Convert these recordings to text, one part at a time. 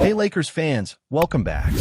Hey Lakers fans, welcome back.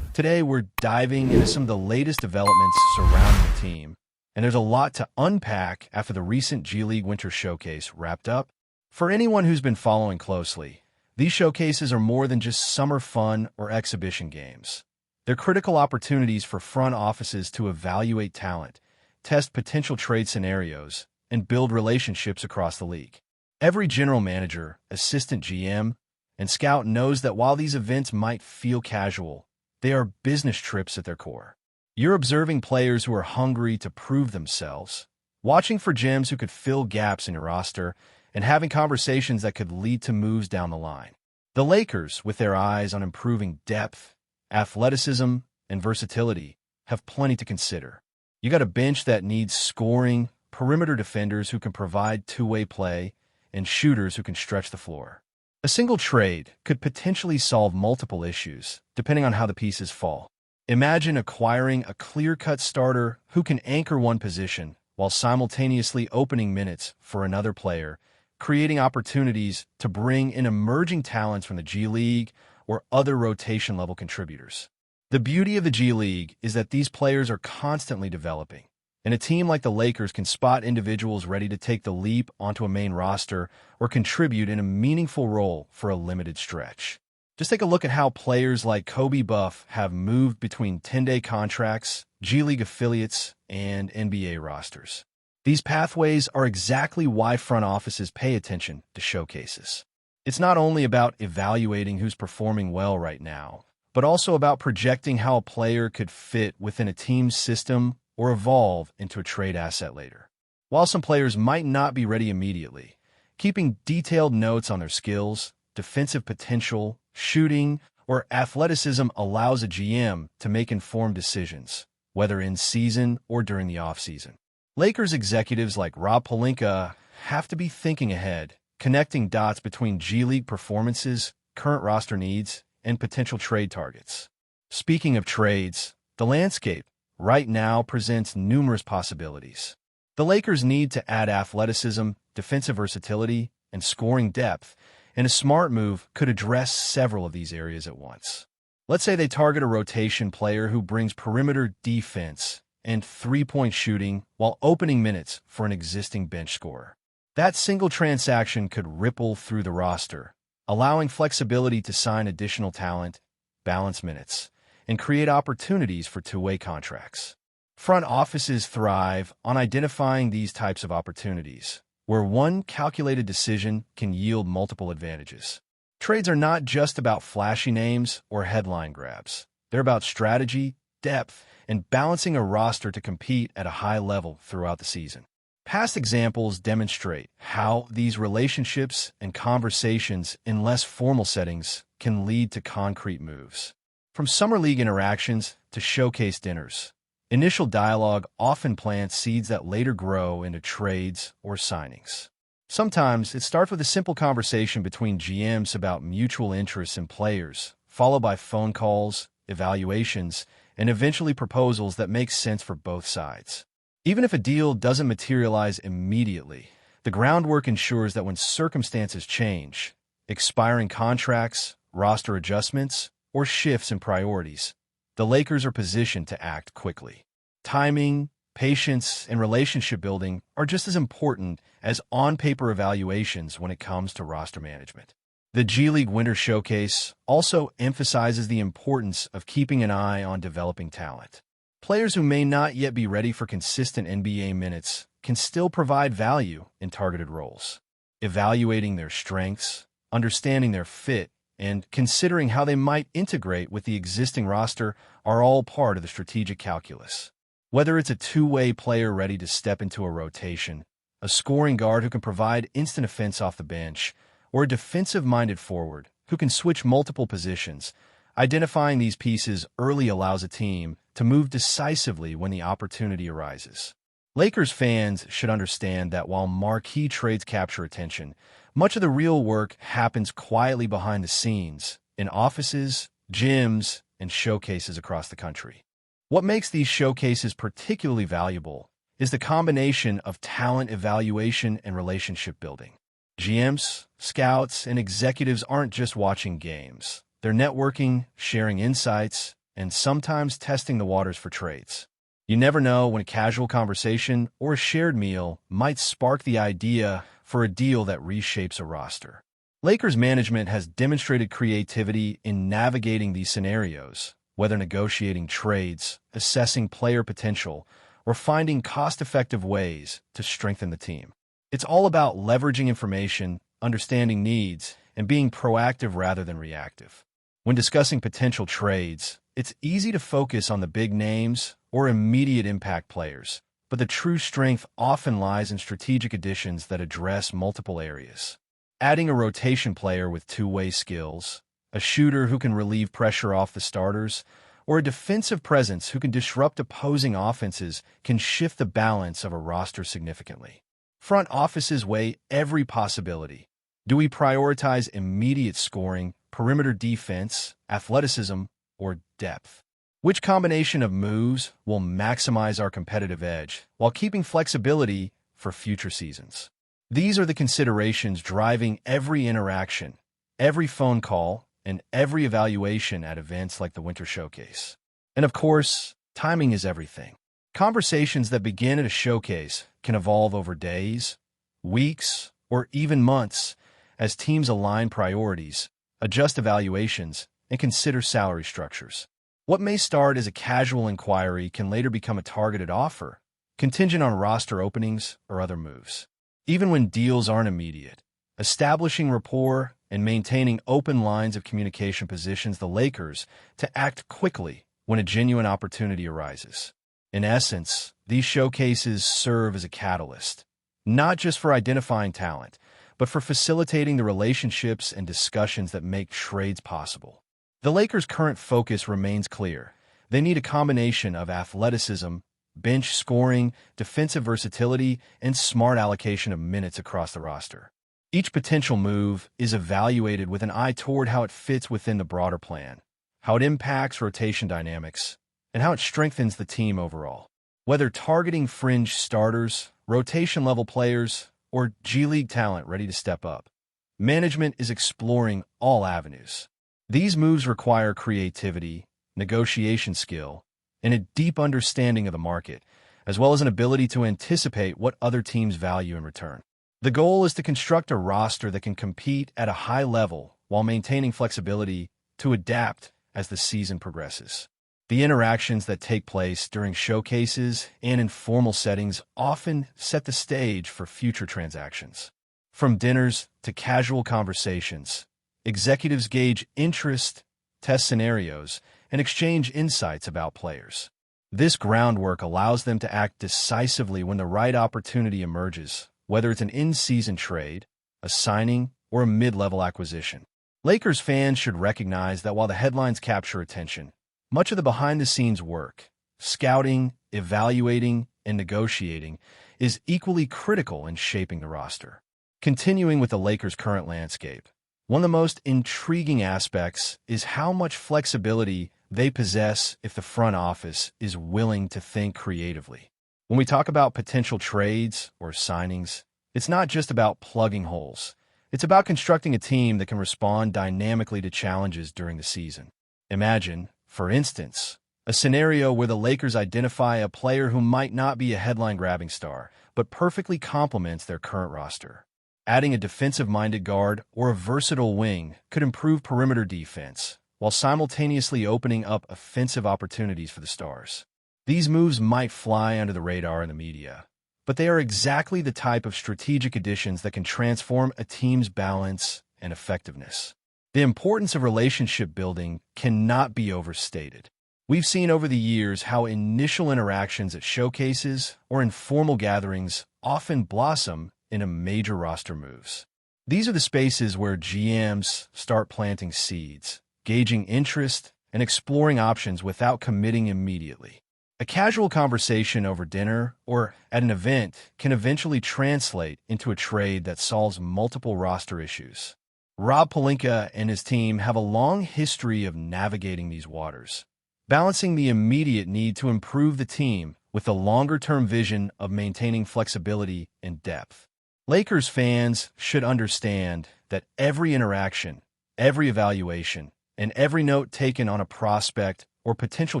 Today we're diving into some of the latest developments surrounding the team, and there's a lot to unpack after the recent G League Winter Showcase wrapped up. For anyone who's been following closely, these showcases are more than just summer fun or exhibition games. They're critical opportunities for front offices to evaluate talent, test potential trade scenarios, and build relationships across the league. Every general manager, assistant GM, and scout knows that while these events might feel casual, they are business trips at their core. You're observing players who are hungry to prove themselves, watching for gems who could fill gaps in your roster, and having conversations that could lead to moves down the line. The Lakers, with their eyes on improving depth, athleticism, and versatility, have plenty to consider. You got a bench that needs scoring, perimeter defenders who can provide two-way play, and shooters who can stretch the floor. A single trade could potentially solve multiple issues, depending on how the pieces fall. Imagine acquiring a clear-cut starter who can anchor one position while simultaneously opening minutes for another player, creating opportunities to bring in emerging talents from the G League or other rotation-level contributors. The beauty of the G League is that these players are constantly developing, and a team like the Lakers can spot individuals ready to take the leap onto a main roster or contribute in a meaningful role for a limited stretch. Just take a look at how players like Kobe Buff have moved between 10-day contracts, G League affiliates, and NBA rosters. These pathways are exactly why front offices pay attention to showcases. It's not only about evaluating who's performing well right now, but also about projecting how a player could fit within a team's system or evolve into a trade asset later. While some players might not be ready immediately, keeping detailed notes on their skills, defensive potential, shooting, or athleticism allows a GM to make informed decisions, whether in season or during the offseason. Lakers executives like Rob Pelinka have to be thinking ahead, connecting dots between G League performances, current roster needs, and potential trade targets. Speaking of trades, the landscape right now presents numerous possibilities. The Lakers need to add athleticism, defensive versatility, and scoring depth, and a smart move could address several of these areas at once. Let's say they target a rotation player who brings perimeter defense and three-point shooting while opening minutes for an existing bench scorer. That single transaction could ripple through the roster, allowing flexibility to sign additional talent, balance minutes, and create opportunities for two-way contracts. Front offices thrive on identifying these types of opportunities, where one calculated decision can yield multiple advantages. Trades are not just about flashy names or headline grabs. They're about strategy, depth, and balancing a roster to compete at a high level throughout the season. Past examples demonstrate how these relationships and conversations in less formal settings can lead to concrete moves. From summer league interactions to showcase dinners, initial dialogue often plants seeds that later grow into trades or signings. Sometimes it starts with a simple conversation between GMs about mutual interests in players, followed by phone calls, evaluations, and eventually proposals that make sense for both sides. Even if a deal doesn't materialize immediately, the groundwork ensures that when circumstances change, expiring contracts, roster adjustments, or shifts in priorities, the Lakers are positioned to act quickly. Timing, patience, and relationship building are just as important as on-paper evaluations when it comes to roster management. The G League Winter Showcase also emphasizes the importance of keeping an eye on developing talent. Players who may not yet be ready for consistent NBA minutes can still provide value in targeted roles. Evaluating their strengths, understanding their fit, and considering how they might integrate with the existing roster are all part of the strategic calculus. Whether it's a two-way player ready to step into a rotation, a scoring guard who can provide instant offense off the bench, or a defensive-minded forward who can switch multiple positions, identifying these pieces early allows a team to move decisively when the opportunity arises. Lakers fans should understand that while marquee trades capture attention, much of the real work happens quietly behind the scenes, in offices, gyms, and showcases across the country. What makes these showcases particularly valuable is the combination of talent evaluation and relationship building. GMs, scouts, and executives aren't just watching games. They're networking, sharing insights, and sometimes testing the waters for trades. You never know when a casual conversation or a shared meal might spark the idea for a deal that reshapes a roster. Lakers management has demonstrated creativity in navigating these scenarios, whether negotiating trades, assessing player potential, or finding cost-effective ways to strengthen the team. It's all about leveraging information, understanding needs, and being proactive rather than reactive. When discussing potential trades, it's easy to focus on the big names or immediate impact players, but the true strength often lies in strategic additions that address multiple areas. Adding a rotation player with two-way skills, a shooter who can relieve pressure off the starters, or a defensive presence who can disrupt opposing offenses can shift the balance of a roster significantly. Front offices weigh every possibility. Do we prioritize immediate scoring, perimeter defense, athleticism, or depth? Which combination of moves will maximize our competitive edge while keeping flexibility for future seasons? These are the considerations driving every interaction, every phone call, and every evaluation at events like the Winter Showcase. And of course, timing is everything. Conversations that begin at a showcase can evolve over days, weeks, or even months as teams align priorities, adjust evaluations, and consider salary structures. What may start as a casual inquiry can later become a targeted offer, contingent on roster openings or other moves. Even when deals aren't immediate, establishing rapport and maintaining open lines of communication positions the Lakers to act quickly when a genuine opportunity arises. In essence, these showcases serve as a catalyst, not just for identifying talent, but for facilitating the relationships and discussions that make trades possible. The Lakers' current focus remains clear. They need a combination of athleticism, bench scoring, defensive versatility, and smart allocation of minutes across the roster. Each potential move is evaluated with an eye toward how it fits within the broader plan, how it impacts rotation dynamics, and how it strengthens the team overall. Whether targeting fringe starters, rotation-level players, or G League talent ready to step up, management is exploring all avenues. These moves require creativity, negotiation skill, and a deep understanding of the market, as well as an ability to anticipate what other teams value in return. The goal is to construct a roster that can compete at a high level while maintaining flexibility to adapt as the season progresses. The interactions that take place during showcases and informal settings often set the stage for future transactions. From dinners to casual conversations, executives gauge interest, test scenarios, and exchange insights about players. This groundwork allows them to act decisively when the right opportunity emerges, whether it's an in-season trade, a signing, or a mid-level acquisition. Lakers fans should recognize that while the headlines capture attention, much of the behind-the-scenes work, scouting, evaluating, and negotiating, is equally critical in shaping the roster. Continuing with the Lakers' current landscape, one of the most intriguing aspects is how much flexibility they possess if the front office is willing to think creatively. When we talk about potential trades or signings, it's not just about plugging holes. It's about constructing a team that can respond dynamically to challenges during the season. Imagine, for instance, a scenario where the Lakers identify a player who might not be a headline-grabbing star, but perfectly complements their current roster. Adding a defensive-minded guard or a versatile wing could improve perimeter defense, while simultaneously opening up offensive opportunities for the stars. These moves might fly under the radar in the media, but they are exactly the type of strategic additions that can transform a team's balance and effectiveness. The importance of relationship building cannot be overstated. We've seen over the years how initial interactions at showcases or informal gatherings often blossom into major roster moves. These are the spaces where GMs start planting seeds, gauging interest, and exploring options without committing immediately. A casual conversation over dinner or at an event can eventually translate into a trade that solves multiple roster issues. Rob Pelinka and his team have a long history of navigating these waters, balancing the immediate need to improve the team with the longer-term vision of maintaining flexibility and depth. Lakers fans should understand that every interaction, every evaluation, and every note taken on a prospect or potential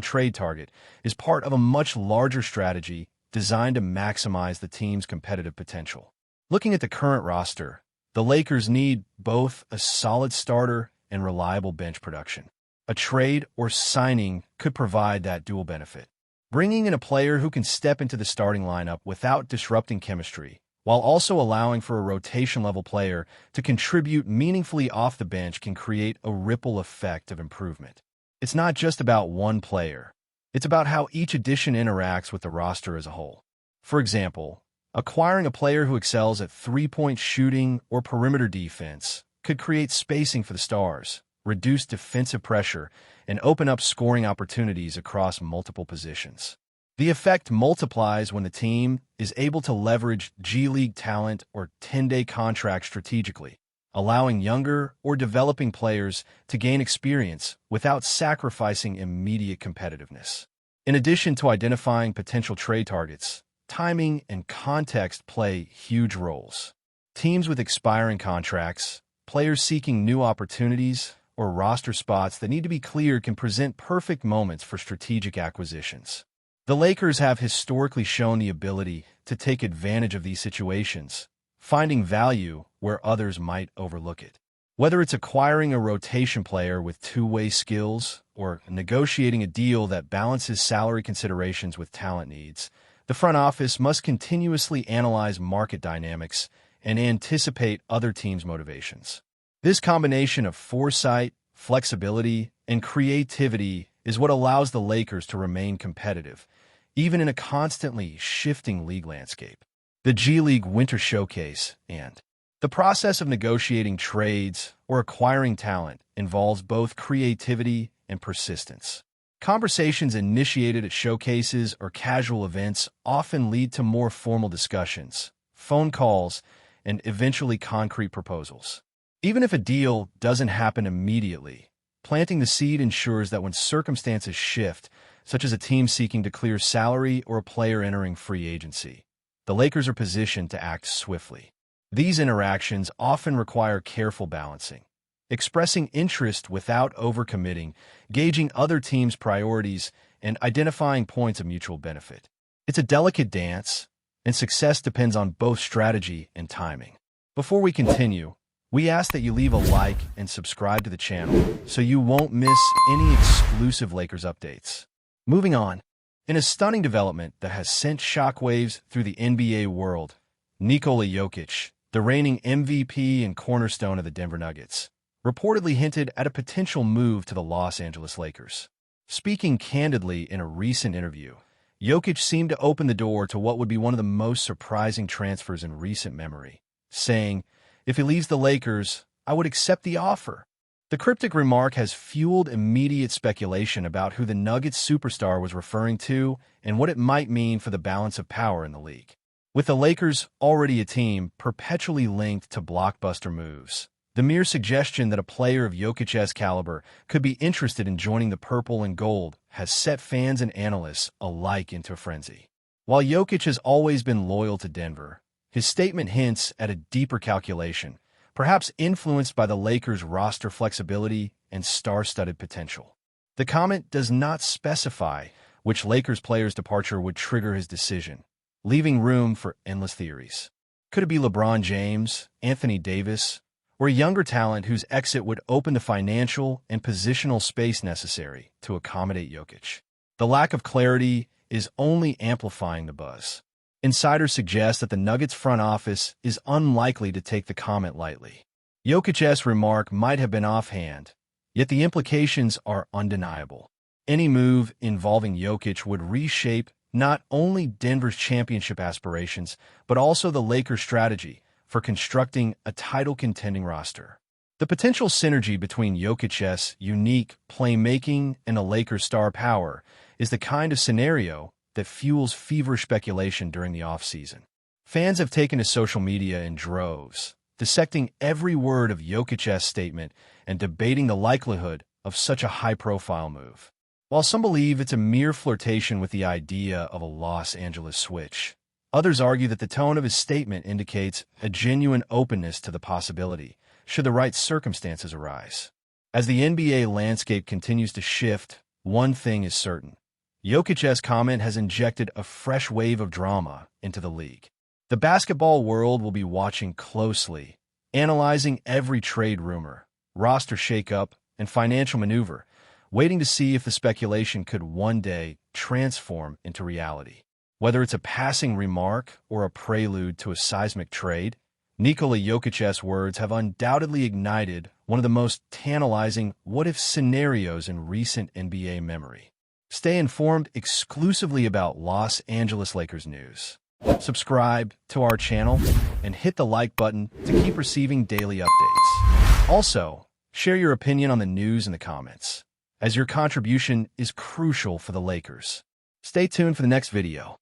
trade target is part of a much larger strategy designed to maximize the team's competitive potential. Looking at the current roster, the Lakers need both a solid starter and reliable bench production. A trade or signing could provide that dual benefit, bringing in a player who can step into the starting lineup without disrupting chemistry, while also allowing for a rotation-level player to contribute meaningfully off the bench can create a ripple effect of improvement. It's not just about one player. It's about how each addition interacts with the roster as a whole. For example, acquiring a player who excels at three-point shooting or perimeter defense could create spacing for the stars, reduce defensive pressure, and open up scoring opportunities across multiple positions. The effect multiplies when the team is able to leverage G League talent or 10-day contracts strategically, allowing younger or developing players to gain experience without sacrificing immediate competitiveness. In addition to identifying potential trade targets, timing and context play huge roles. Teams with expiring contracts, players seeking new opportunities, or roster spots that need to be cleared can present perfect moments for strategic acquisitions. The Lakers have historically shown the ability to take advantage of these situations, finding value where others might overlook it. Whether it's acquiring a rotation player with two-way skills or negotiating a deal that balances salary considerations with talent needs, the front office must continuously analyze market dynamics and anticipate other teams' motivations. This combination of foresight, flexibility, and creativity is what allows the Lakers to remain competitive, even in a constantly shifting league landscape. The G League Winter Showcase and the process of negotiating trades or acquiring talent involves both creativity and persistence. Conversations initiated at showcases or casual events often lead to more formal discussions, phone calls, and eventually concrete proposals. Even if a deal doesn't happen immediately, planting the seed ensures that when circumstances shift, such as a team seeking to clear salary or a player entering free agency, the Lakers are positioned to act swiftly. These interactions often require careful balancing, expressing interest without overcommitting, gauging other teams' priorities, and identifying points of mutual benefit. It's a delicate dance, and success depends on both strategy and timing. Before we continue, we ask that you leave a like and subscribe to the channel so you won't miss any exclusive Lakers updates. Moving on, in a stunning development that has sent shockwaves through the NBA world, NIKOLA Jokic, the reigning MVP and cornerstone of the Denver Nuggets, reportedly hinted at a potential move to the Los Angeles Lakers. Speaking candidly in a recent interview, Jokic seemed to open the door to what would be one of the most surprising transfers in recent memory, saying, "If he leaves the Lakers, I would accept the offer." The cryptic remark has fueled immediate speculation about who the Nuggets superstar was referring to and what it might mean for the balance of power in the league. With the Lakers already a team perpetually linked to blockbuster moves, the mere suggestion that a player of Jokic's caliber could be interested in joining the purple and gold has set fans and analysts alike into a frenzy. While Jokic has always been loyal to Denver, his statement hints at a deeper calculation, perhaps influenced by the Lakers' roster flexibility and star-studded potential. The comment does not specify which Lakers player's departure would trigger his decision, leaving room for endless theories. Could it be LeBron James, Anthony Davis, or a younger talent whose exit would open the financial and positional space necessary to accommodate Jokic? The lack of clarity is only amplifying the buzz. Insiders suggest that the Nuggets front office is unlikely to take the comment lightly. Jokic's remark might have been offhand, yet the implications are undeniable. Any move involving Jokic would reshape not only Denver's championship aspirations, but also the Lakers' strategy for constructing a title-contending roster. The potential synergy between Jokic's unique playmaking and a Lakers' star power is the kind of scenario that fuels feverish speculation during the offseason. Fans have taken to social media in droves, dissecting every word of Jokic's statement and debating the likelihood of such a high-profile move. While some believe it's a mere flirtation with the idea of a Los Angeles switch, others argue that the tone of his statement indicates a genuine openness to the possibility, should the right circumstances arise. As the NBA landscape continues to shift, one thing is certain. Jokic's comment has injected a fresh wave of drama into the league. The basketball world will be watching closely, analyzing every trade rumor, roster shakeup, and financial maneuver, waiting to see if the speculation could one day transform into reality. Whether it's a passing remark or a prelude to a seismic trade, NIKOLA Jokic's words have undoubtedly ignited one of the most tantalizing what-if scenarios in recent NBA memory. Stay informed exclusively about Los Angeles Lakers news. Subscribe to our channel and hit the like button to keep receiving daily updates. Also, share your opinion on the news in the comments, as your contribution is crucial for the Lakers. Stay tuned for the next video.